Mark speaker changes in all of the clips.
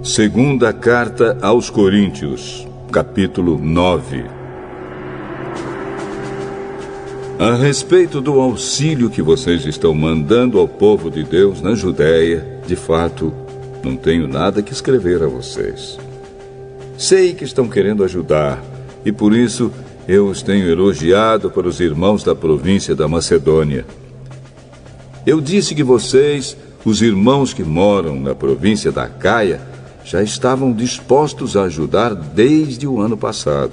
Speaker 1: Segunda Carta aos Coríntios, capítulo 9. A respeito do auxílio que vocês estão mandando ao povo de Deus na Judéia, de fato, não tenho nada que escrever a vocês. Sei que estão querendo ajudar, e por isso eu os tenho elogiado para os irmãos da província da Macedônia. Eu disse que vocês, os irmãos que moram na província da Acaia, já estavam dispostos a ajudar desde o ano passado.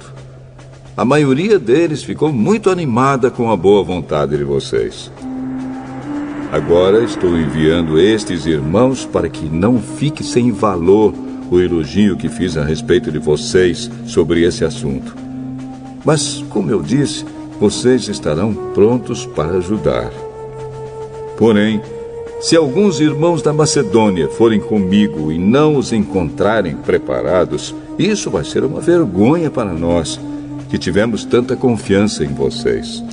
Speaker 1: A maioria deles ficou muito animada com a boa vontade de vocês. Agora estou enviando estes irmãos para que não fique sem valor o elogio que fiz a respeito de vocês sobre esse assunto. Mas, como eu disse, vocês estarão prontos para ajudar. Porém, se alguns irmãos da Macedônia forem comigo e não os encontrarem preparados, isso vai ser uma vergonha para nós, que tivemos tanta confiança em vocês.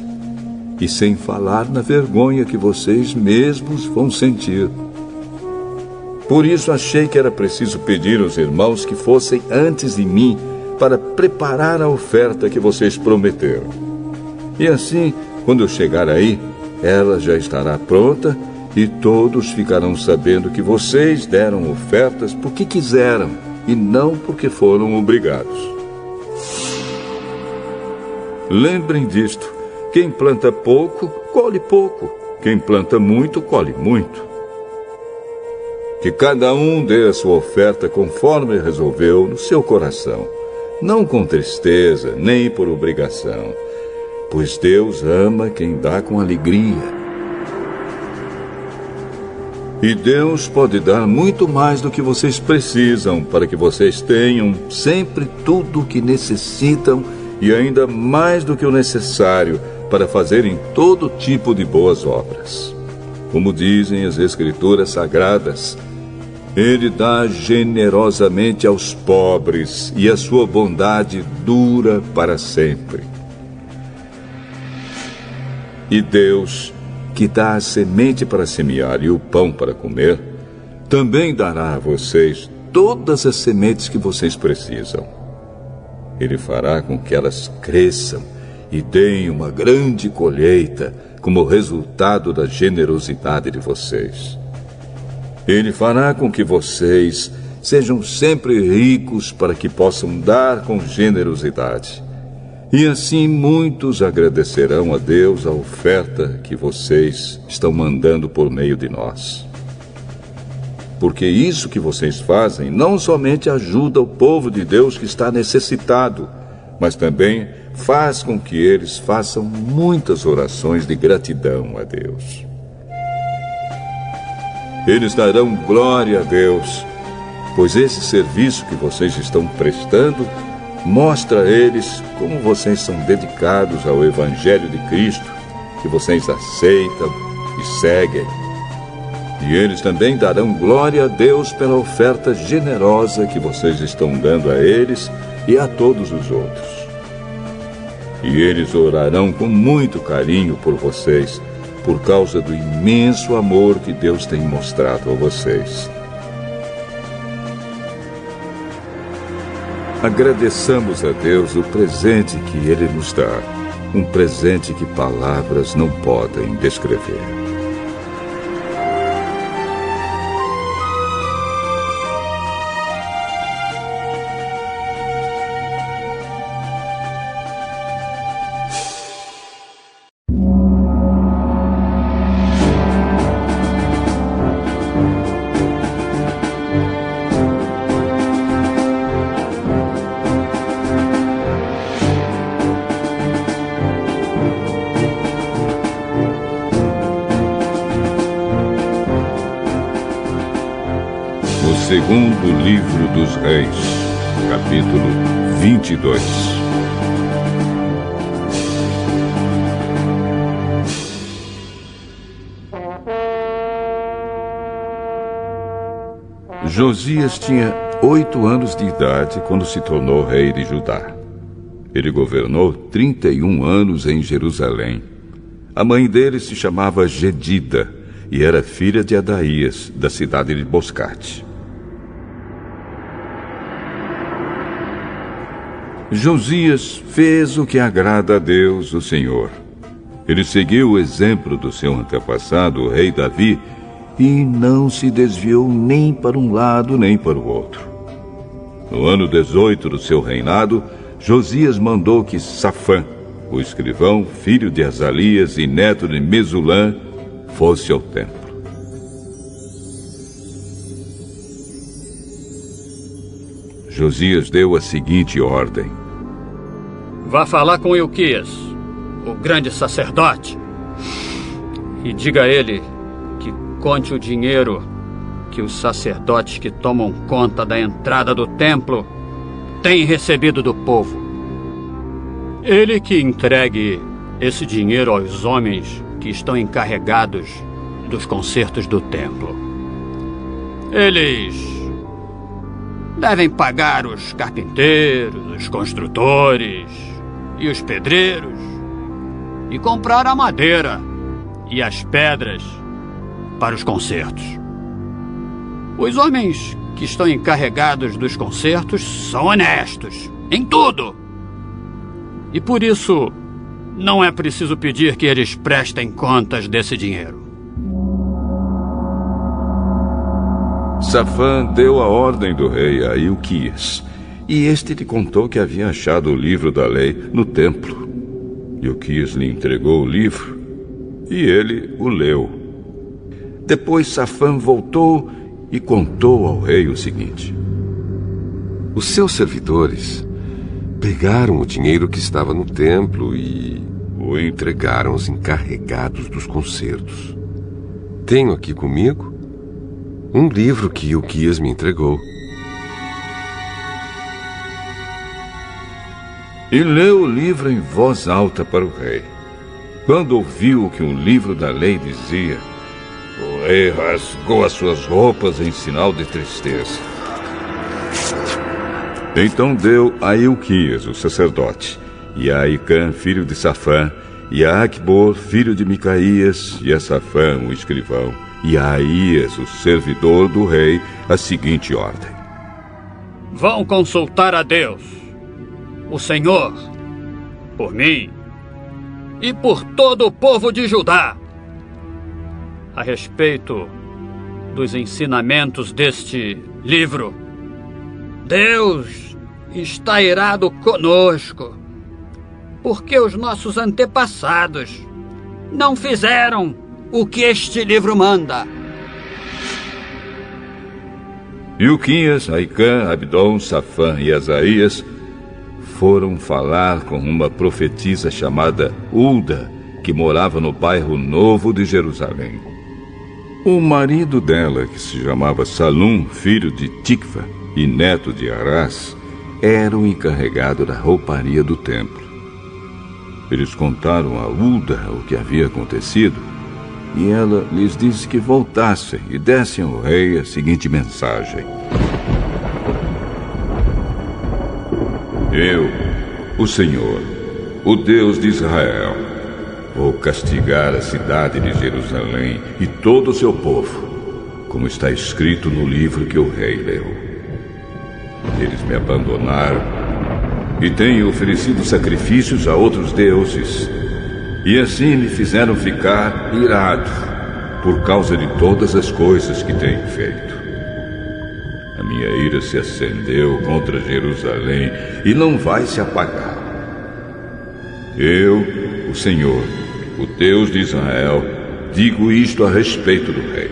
Speaker 1: E sem falar na vergonha que vocês mesmos vão sentir. Por isso achei que era preciso pedir aos irmãos que fossem antes de mim para preparar a oferta que vocês prometeram. E assim, quando eu chegar aí, ela já estará pronta e todos ficarão sabendo que vocês deram ofertas porque quiseram e não porque foram obrigados. Lembrem disto: quem planta pouco, colhe pouco. Quem planta muito, colhe muito. Que cada um dê a sua oferta conforme resolveu no seu coração, não com tristeza, nem por obrigação, pois Deus ama quem dá com alegria. E Deus pode dar muito mais do que vocês precisam para que vocês tenham sempre tudo o que necessitam e ainda mais do que o necessário para fazerem todo tipo de boas obras. Como dizem as Escrituras Sagradas, Ele dá generosamente aos pobres e a sua bondade dura para sempre. E Deus, que dá a semente para semear e o pão para comer, também dará a vocês todas as sementes que vocês precisam. Ele fará com que elas cresçam e deem uma grande colheita como resultado da generosidade de vocês. Ele fará com que vocês sejam sempre ricos para que possam dar com generosidade. E assim muitos agradecerão a Deus a oferta que vocês estão mandando por meio de nós. Porque isso que vocês fazem não somente ajuda o povo de Deus que está necessitado, mas também faz com que eles façam muitas orações de gratidão a Deus. Eles darão glória a Deus, pois esse serviço que vocês estão prestando mostra a eles como vocês são dedicados ao Evangelho de Cristo, que vocês aceitam e seguem. E eles também darão glória a Deus pela oferta generosa que vocês estão dando a eles e a todos os outros. E eles orarão com muito carinho por vocês, por causa do imenso amor que Deus tem mostrado a vocês. Agradeçamos a Deus o presente que Ele nos dá, um presente que palavras não podem descrever. Segundo livro dos Reis, capítulo 22. Josias tinha 8 anos de idade quando se tornou rei de Judá. Ele governou 31 anos em Jerusalém. A mãe dele se chamava Gedida e era filha de Adaías, da cidade de Boscate. Josias fez o que agrada a Deus, o Senhor. Ele seguiu o exemplo do seu antepassado, o rei Davi, e não se desviou nem para um lado nem para o outro. No ano 18 do seu reinado, Josias mandou que Safã, o escrivão, filho de Azalias e neto de Mesulã, fosse ao templo. Josias deu a seguinte ordem:
Speaker 2: vá falar com Ilquias, o grande sacerdote, e diga a ele que conte o dinheiro que os sacerdotes que tomam conta da entrada do templo têm recebido do povo. Ele que entregue esse dinheiro aos homens que estão encarregados dos consertos do templo. Eles devem pagar os carpinteiros, os construtores e os pedreiros, e comprar a madeira e as pedras para os concertos. Os homens que estão encarregados dos concertos são honestos em tudo. E por isso, não é preciso pedir que eles prestem contas desse dinheiro.
Speaker 1: Safã deu a ordem do rei a Ilquias, e este lhe contou que havia achado o livro da lei no templo. Ilquias lhe entregou o livro, e ele o leu. Depois Safã voltou e contou ao rei o seguinte:
Speaker 3: os seus servidores pegaram o dinheiro que estava no templo e o entregaram aos encarregados dos concertos. Tenho aqui comigo um livro que Ilquias me entregou.
Speaker 1: E leu o livro em voz alta para o rei. Quando ouviu o que o livro da lei dizia, o rei rasgou as suas roupas em sinal de tristeza. Então deu a Ilquias, o sacerdote, e a Aicã, filho de Safã, e a Acbor, filho de Micaías, e a Safã, o escrivão, e a Aías, o servidor do rei, a seguinte ordem:
Speaker 2: vão consultar a Deus, o Senhor, por mim e por todo o povo de Judá, a respeito dos ensinamentos deste livro. Deus está irado conosco, porque os nossos antepassados não fizeram o que este livro manda.
Speaker 1: Ilquias, Aicã, Abdom, Safã e Asaías foram falar com uma profetisa chamada Hulda, que morava no bairro Novo de Jerusalém. O marido dela, que se chamava Salum, filho de Tikva e neto de Arás, era o encarregado da rouparia do templo. Eles contaram a Hulda o que havia acontecido, e ela lhes disse que voltassem e dessem ao rei a seguinte mensagem: eu, o Senhor, o Deus de Israel, vou castigar a cidade de Jerusalém e todo o seu povo, como está escrito no livro que o rei leu. Eles me abandonaram e têm oferecido sacrifícios a outros deuses, e assim me fizeram ficar irado por causa de todas as coisas que tenho feito. A minha ira se acendeu contra Jerusalém e não vai se apagar. Eu, o Senhor, o Deus de Israel, digo isto a respeito do rei.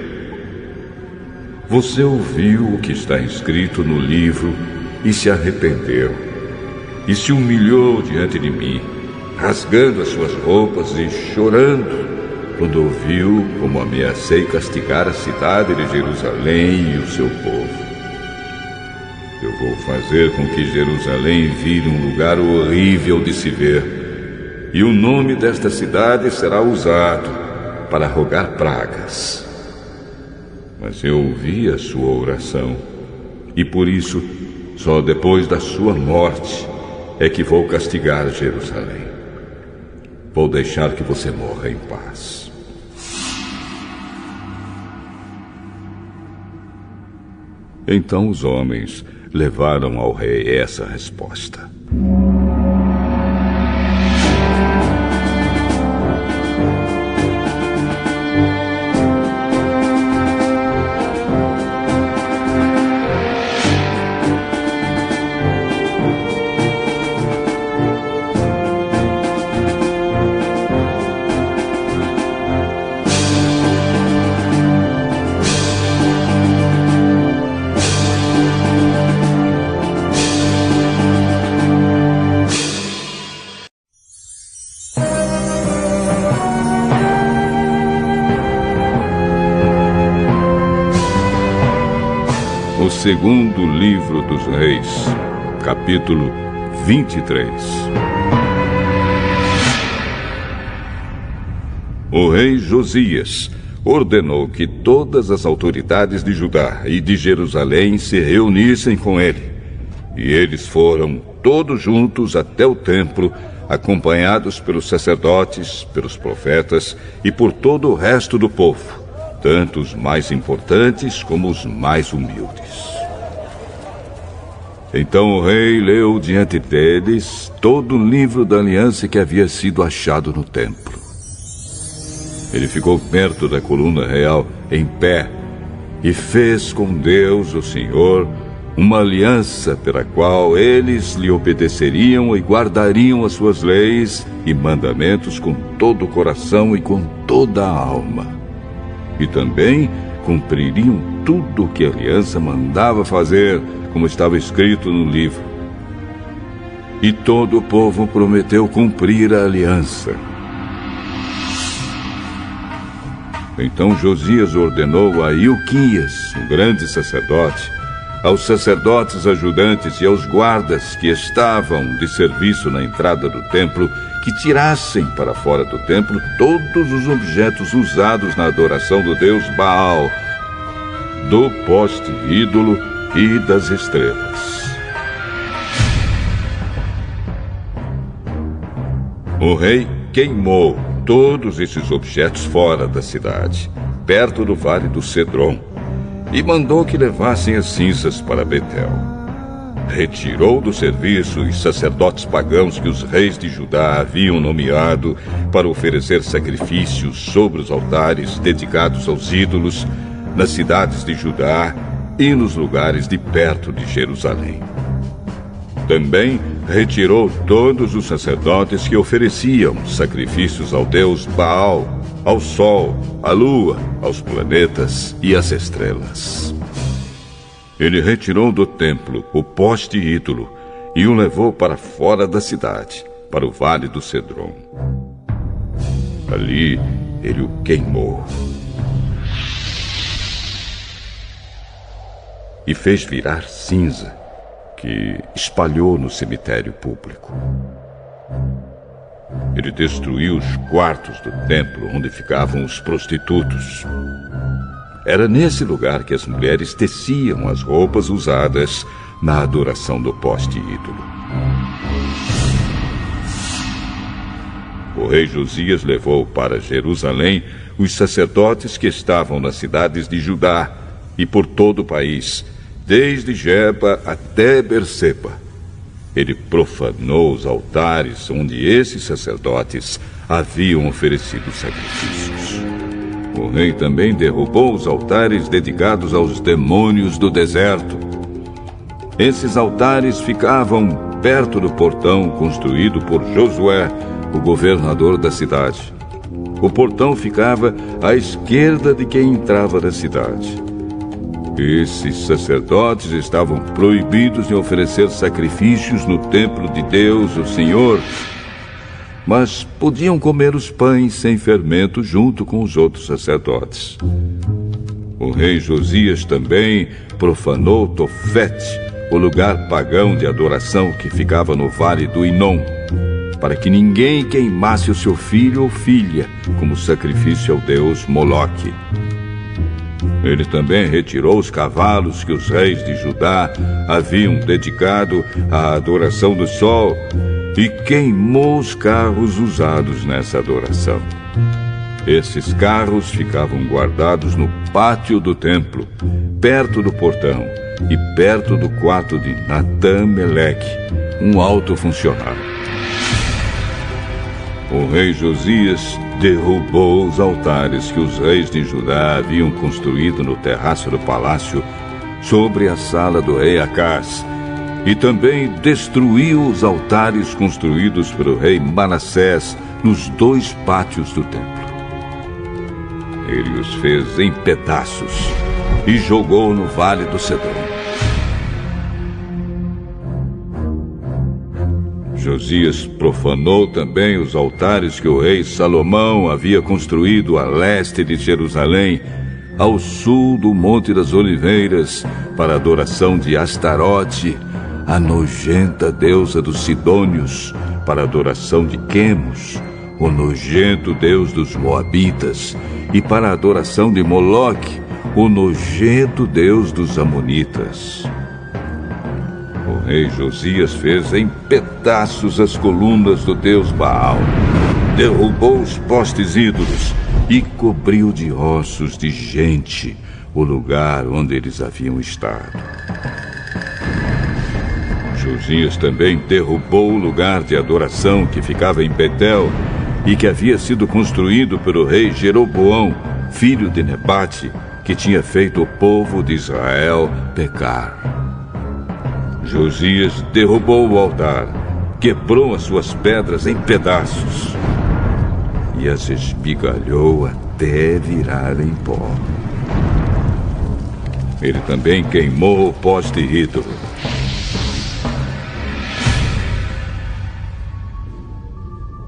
Speaker 1: Você ouviu o que está escrito no livro e se arrependeu, e se humilhou diante de mim, rasgando as suas roupas e chorando, quando ouviu como ameacei castigar a cidade de Jerusalém e o seu povo. Eu vou fazer com que Jerusalém vire um lugar horrível de se ver, e o nome desta cidade será usado para rogar pragas. Mas eu ouvi a sua oração, e por isso, só depois da sua morte é que vou castigar Jerusalém. Vou deixar que você morra em paz. Então os homens levaram ao rei essa resposta. O segundo livro dos Reis, capítulo 23. O rei Josias ordenou que todas as autoridades de Judá e de Jerusalém se reunissem com ele. E eles foram todos juntos até o templo, acompanhados pelos sacerdotes, pelos profetas e por todo o resto do povo, tanto os mais importantes como os mais humildes. Então o rei leu diante deles todo o livro da aliança que havia sido achado no templo. Ele ficou perto da coluna real, em pé, e fez com Deus, o Senhor, uma aliança pela qual eles lhe obedeceriam e guardariam as suas leis e mandamentos com todo o coração e com toda a alma. E também cumpririam tudo o que a aliança mandava fazer, como estava escrito no livro. E todo o povo prometeu cumprir a aliança. Então Josias ordenou a Ilquias, um grande sacerdote, aos sacerdotes ajudantes e aos guardas que estavam de serviço na entrada do templo, que tirassem para fora do templo todos os objetos usados na adoração do deus Baal, do poste ídolo e das estrelas. O rei queimou todos esses objetos fora da cidade, perto do vale do Cedron, e mandou que levassem as cinzas para Betel. Retirou do serviço os sacerdotes pagãos que os reis de Judá haviam nomeado para oferecer sacrifícios sobre os altares dedicados aos ídolos, nas cidades de Judá e nos lugares de perto de Jerusalém. Também retirou todos os sacerdotes que ofereciam sacrifícios ao deus Baal, ao sol, à lua, aos planetas e às estrelas. Ele retirou do templo o poste ídolo e o levou para fora da cidade, para o vale do Cedron. Ali ele o queimou e fez virar cinza, que espalhou no cemitério público. Ele destruiu os quartos do templo onde ficavam os prostitutos. Era nesse lugar que as mulheres teciam as roupas usadas na adoração do poste ídolo. O rei Josias levou para Jerusalém os sacerdotes que estavam nas cidades de Judá e por todo o país, desde Geba até Berseba. Ele profanou os altares onde esses sacerdotes haviam oferecido sacrifícios. O rei também derrubou os altares dedicados aos demônios do deserto. Esses altares ficavam perto do portão construído por Josué, o governador da cidade. O portão ficava à esquerda de quem entrava na cidade. Esses sacerdotes estavam proibidos de oferecer sacrifícios no templo de Deus, o Senhor, mas podiam comer os pães sem fermento junto com os outros sacerdotes. O rei Josias também profanou Tofete, o lugar pagão de adoração que ficava no vale do Inom, para que ninguém queimasse o seu filho ou filha como sacrifício ao deus Moloque. Ele também retirou os cavalos que os reis de Judá haviam dedicado à adoração do sol e queimou os carros usados nessa adoração. Esses carros ficavam guardados no pátio do templo, perto do portão e perto do quarto de Natã-Meleque, um alto funcionário. O rei Josias derrubou os altares que os reis de Judá haviam construído no terraço do palácio sobre a sala do rei Acás, e também destruiu os altares construídos pelo rei Manassés nos 2 pátios do templo. Ele os fez em pedaços e jogou no vale do Cedron. Josias profanou também os altares que o rei Salomão havia construído a leste de Jerusalém, ao sul do Monte das Oliveiras, para a adoração de Astarote, a nojenta deusa dos Sidônios, para a adoração de Quemos, o nojento deus dos Moabitas, e para a adoração de Moloque, o nojento deus dos Amonitas. O rei Josias fez em pedaços as colunas do deus Baal, derrubou os postes ídolos e cobriu de ossos de gente o lugar onde eles haviam estado. Josias também derrubou o lugar de adoração que ficava em Betel e que havia sido construído pelo rei Jeroboão, filho de Nebate, que tinha feito o povo de Israel pecar. Josias derrubou o altar, quebrou as suas pedras em pedaços e as espigalhou até virarem pó. Ele também queimou o poste ídolo.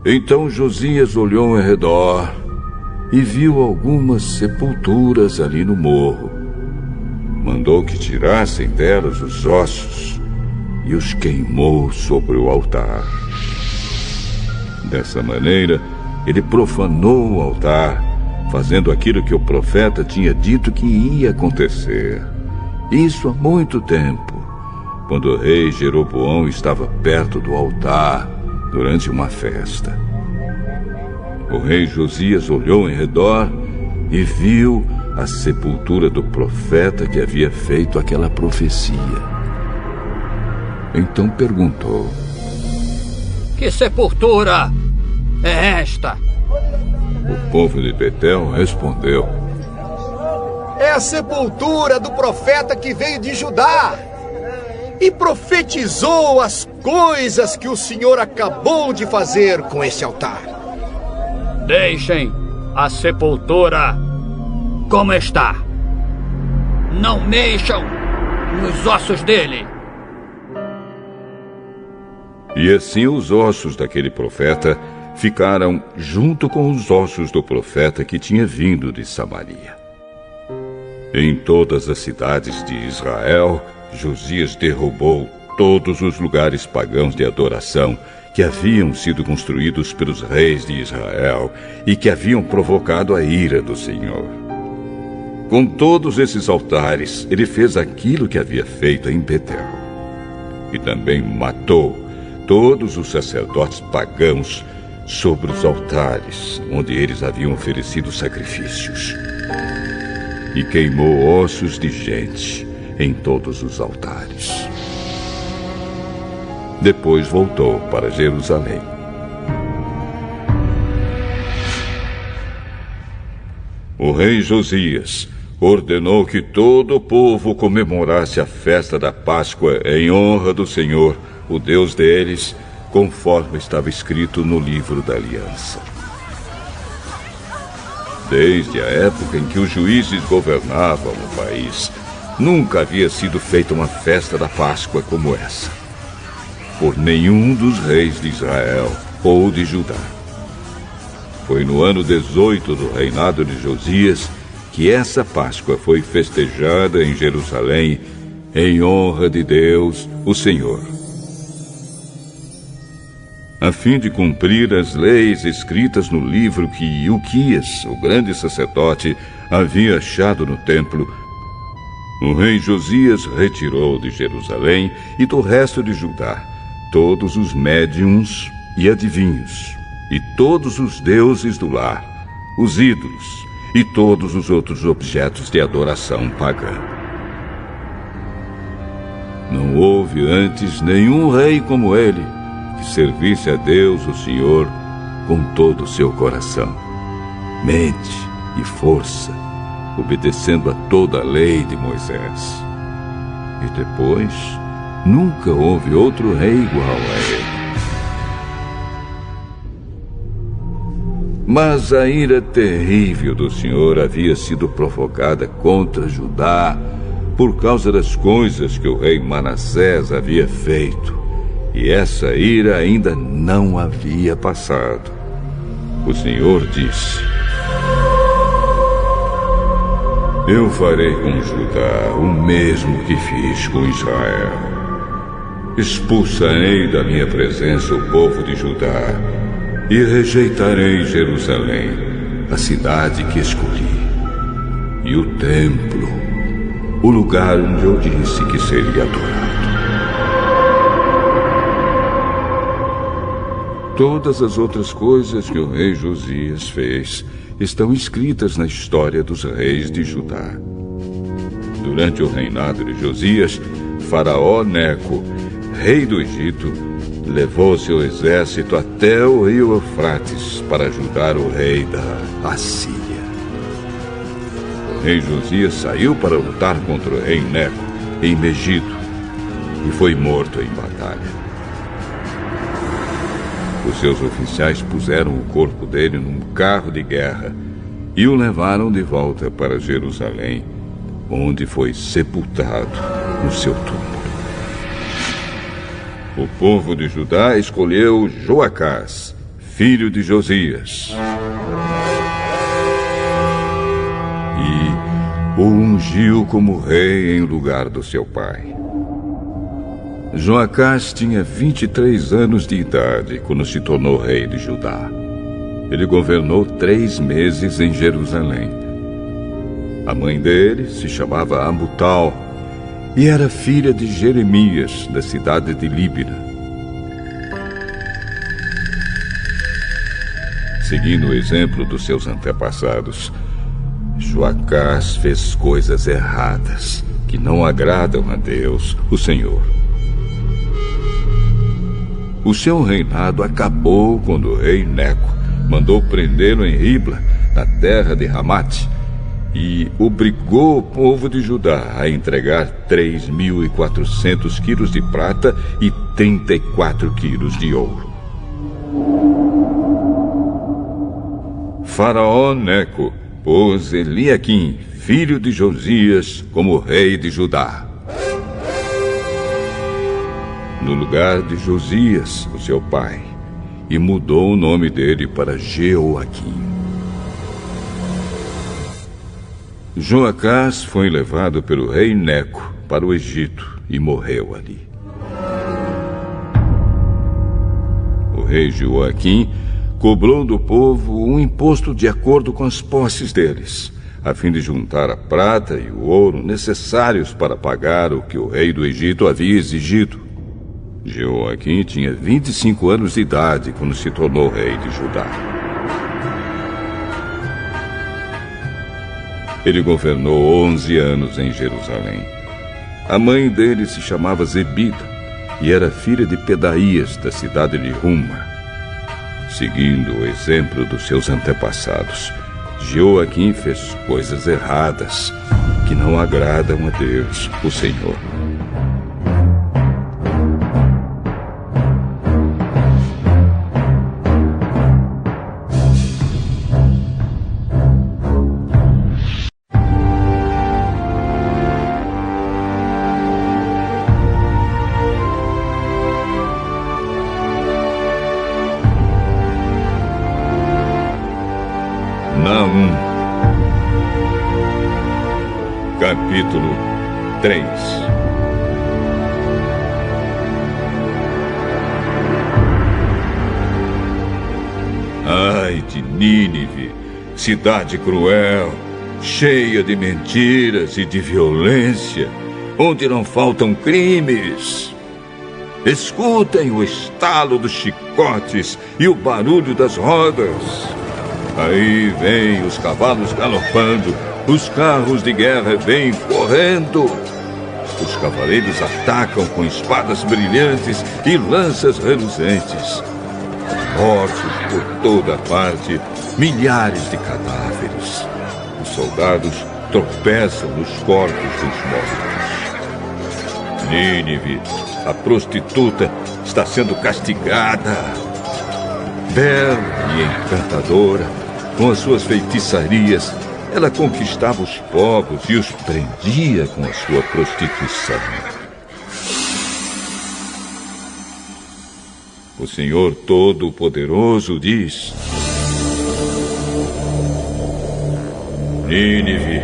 Speaker 1: Então Josias olhou em redor e viu algumas sepulturas ali no morro. Mandou que tirassem delas os ossos e os queimou sobre o altar. Dessa maneira, ele profanou o altar, fazendo aquilo que o profeta tinha dito que ia acontecer. Isso há muito tempo, quando o rei Jeroboão estava perto do altar durante uma festa. O rei Josias olhou em redor e viu a sepultura do profeta que havia feito aquela profecia. Então perguntou:
Speaker 2: Que sepultura é esta?
Speaker 1: O povo de Betel respondeu:
Speaker 4: É a sepultura do profeta que veio de Judá e profetizou as coisas que o Senhor acabou de fazer com esse altar.
Speaker 2: Deixem a sepultura como está. Não mexam nos ossos dele.
Speaker 1: E assim os ossos daquele profeta ficaram junto com os ossos do profeta que tinha vindo de Samaria. Em todas as cidades de Israel, Josias derrubou todos os lugares pagãos de adoração que haviam sido construídos pelos reis de Israel e que haviam provocado a ira do Senhor. Com todos esses altares, ele fez aquilo que havia feito em Betel. E também matou todos os sacerdotes pagãos sobre os altares onde eles haviam oferecido sacrifícios. E queimou ossos de gente em todos os altares. Depois voltou para Jerusalém. O rei Josias ordenou que todo o povo comemorasse a festa da Páscoa em honra do Senhor, o Deus deles, conforme estava escrito no livro da aliança. Desde a época em que os juízes governavam o país, nunca havia sido feita uma festa da Páscoa como essa, por nenhum dos reis de Israel ou de Judá. Foi no ano 18 do reinado de Josias que essa Páscoa foi festejada em Jerusalém em honra de Deus, o Senhor. A fim de cumprir as leis escritas no livro que Ilquias, o grande sacerdote, havia achado no templo, o rei Josias retirou de Jerusalém e do resto de Judá todos os médiuns e adivinhos, e todos os deuses do lar, os ídolos e todos os outros objetos de adoração pagã. Não houve antes nenhum rei como ele, que servisse a Deus, o Senhor, com todo o seu coração, mente e força, obedecendo a toda a lei de Moisés. E depois, nunca houve outro rei igual a ele. Mas a ira terrível do Senhor havia sido provocada contra Judá por causa das coisas que o rei Manassés havia feito. E essa ira ainda não havia passado. O Senhor disse: Eu farei com Judá o mesmo que fiz com Israel. Expulsarei da minha presença o povo de Judá e rejeitarei Jerusalém, a cidade que escolhi, e o templo, o lugar onde eu disse que seria adorado. Todas as outras coisas que o rei Josias fez estão escritas na história dos reis de Judá. Durante o reinado de Josias, Faraó Neco, rei do Egito, levou seu exército até o rio Eufrates para ajudar o rei da Assíria. O rei Josias saiu para lutar contra o rei Neco em Megido e foi morto em batalha. Os seus oficiais puseram o corpo dele num carro de guerra e o levaram de volta para Jerusalém, onde foi sepultado no seu túmulo. O povo de Judá escolheu Joacás, filho de Josias, e o ungiu como rei em lugar do seu pai. Joacás tinha 23 anos de idade quando se tornou rei de Judá. Ele governou 3 meses em Jerusalém. A mãe dele se chamava Amutal e era filha de Jeremias, da cidade de Líbina. Seguindo o exemplo dos seus antepassados, Joacás fez coisas erradas que não agradam a Deus, o Senhor. O seu reinado acabou quando o rei Neco mandou prendê-lo em Ribla, na terra de Ramate, e obrigou o povo de Judá a entregar 3.400 quilos de prata e 34 quilos de ouro. Faraó Neco pôs Eliaquim, filho de Josias, como rei de Judá, no lugar de Josias, o seu pai, e mudou o nome dele para Jeoaquim. Joacás foi levado pelo rei Neco para o Egito e morreu ali. O rei Jeoaquim cobrou do povo um imposto de acordo com as posses deles, a fim de juntar a prata e o ouro necessários para pagar o que o rei do Egito havia exigido. Jeoaquim tinha 25 anos de idade quando se tornou rei de Judá. Ele governou 11 anos em Jerusalém. A mãe dele se chamava Zebida e era filha de Pedaías, da cidade de Ruma. Seguindo o exemplo dos seus antepassados, Jeoaquim fez coisas erradas que não agradam a Deus, o Senhor. Naum, capítulo 3. Ai de Nínive, cidade cruel, cheia de mentiras e de violência, onde não faltam crimes. Escutem o estalo dos chicotes e o barulho das rodas. Aí vêm os cavalos galopando, os carros de guerra vêm correndo. Os cavaleiros atacam com espadas brilhantes e lanças reluzentes. Mortos por toda parte, milhares de cadáveres. Os soldados tropeçam nos corpos dos mortos. Nínive, a prostituta, está sendo castigada. Bela e encantadora, com as suas feitiçarias, ela conquistava os povos e os prendia com a sua prostituição. O Senhor Todo-Poderoso diz: Nínive,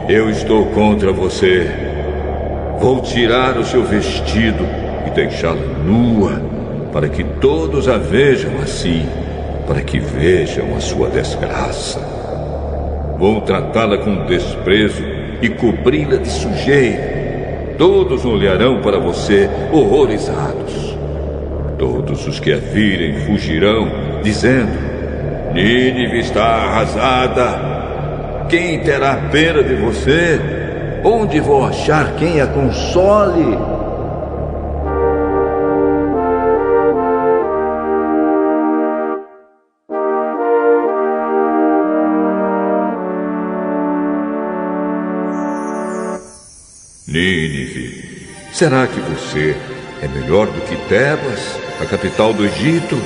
Speaker 1: eu estou contra você. Vou tirar o seu vestido e deixá-la nua, para que todos a vejam assim, para que vejam a sua desgraça. Vou tratá-la com desprezo e cobri-la de sujeira. Todos olharão para você horrorizados. Todos os que a virem fugirão, dizendo: Nínive está arrasada. Quem terá pena de você? Onde vou achar quem a console? Nínive, será que você é melhor do que Tebas, a capital do Egito?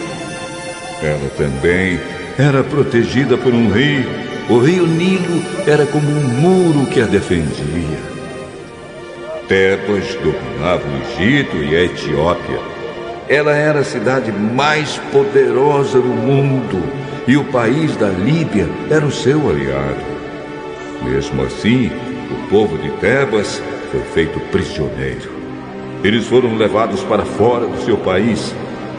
Speaker 1: Ela também era protegida por um rio. O rio Nilo era como um muro que a defendia. Tebas dominava o Egito e a Etiópia. Ela era a cidade mais poderosa do mundo e o país da Líbia era o seu aliado. Mesmo assim, o povo de Tebas foi feito prisioneiro. Eles foram levados para fora do seu país.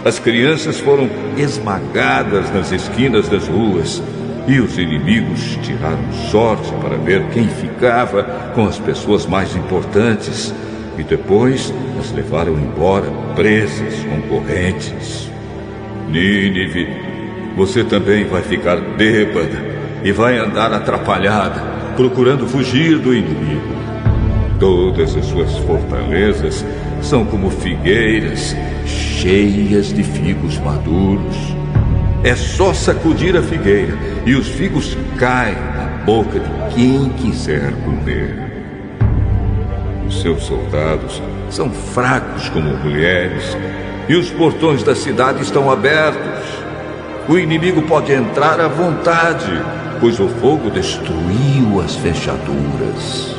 Speaker 1: As crianças foram esmagadas nas esquinas das ruas. E os inimigos tiraram sorte para ver quem ficava com as pessoas mais importantes. E depois as levaram embora presas com correntes. Nínive, você também vai ficar bêbada e vai andar atrapalhada, procurando fugir do inimigo. Todas as suas fortalezas são como figueiras cheias de figos maduros. É só sacudir a figueira e os figos caem na boca de quem quiser comer. Os seus soldados são fracos como mulheres e os portões da cidade estão abertos. O inimigo pode entrar à vontade, pois o fogo destruiu as fechaduras.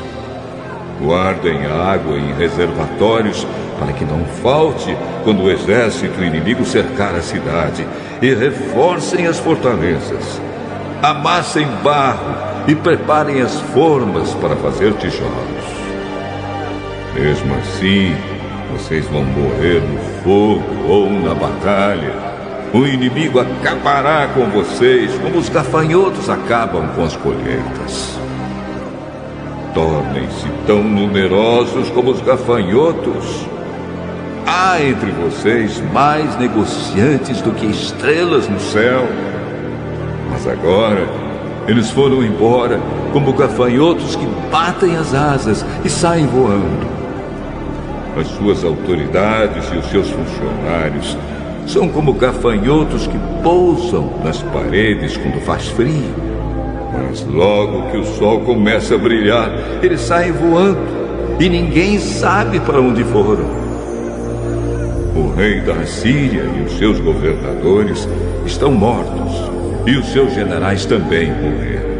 Speaker 1: Guardem água em reservatórios para que não falte quando o exército inimigo cercar a cidade, e reforcem as fortalezas. Amassem barro e preparem as formas para fazer tijolos. Mesmo assim, vocês vão morrer no fogo ou na batalha. O inimigo acabará com vocês como os gafanhotos acabam com as colheitas. Tornem-se tão numerosos como os gafanhotos. Há entre vocês mais negociantes do que estrelas no céu. Mas agora, eles foram embora como gafanhotos que batem as asas e saem voando. As suas autoridades e os seus funcionários são como gafanhotos que pousam nas paredes quando faz frio. Mas logo que o sol começa a brilhar, eles saem voando e ninguém sabe para onde foram. O rei da Assíria e os seus governadores estão mortos e os seus generais também morreram.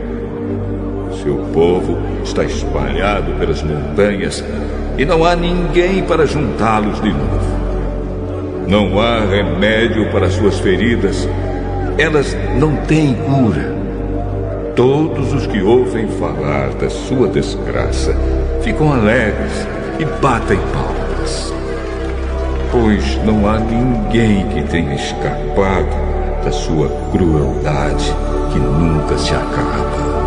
Speaker 1: Seu povo está espalhado pelas montanhas e não há ninguém para juntá-los de novo. Não há remédio para suas feridas. Elas não têm cura. Todos os que ouvem falar da sua desgraça ficam alegres e batem palmas. Pois não há ninguém que tenha escapado da sua crueldade que nunca se acaba.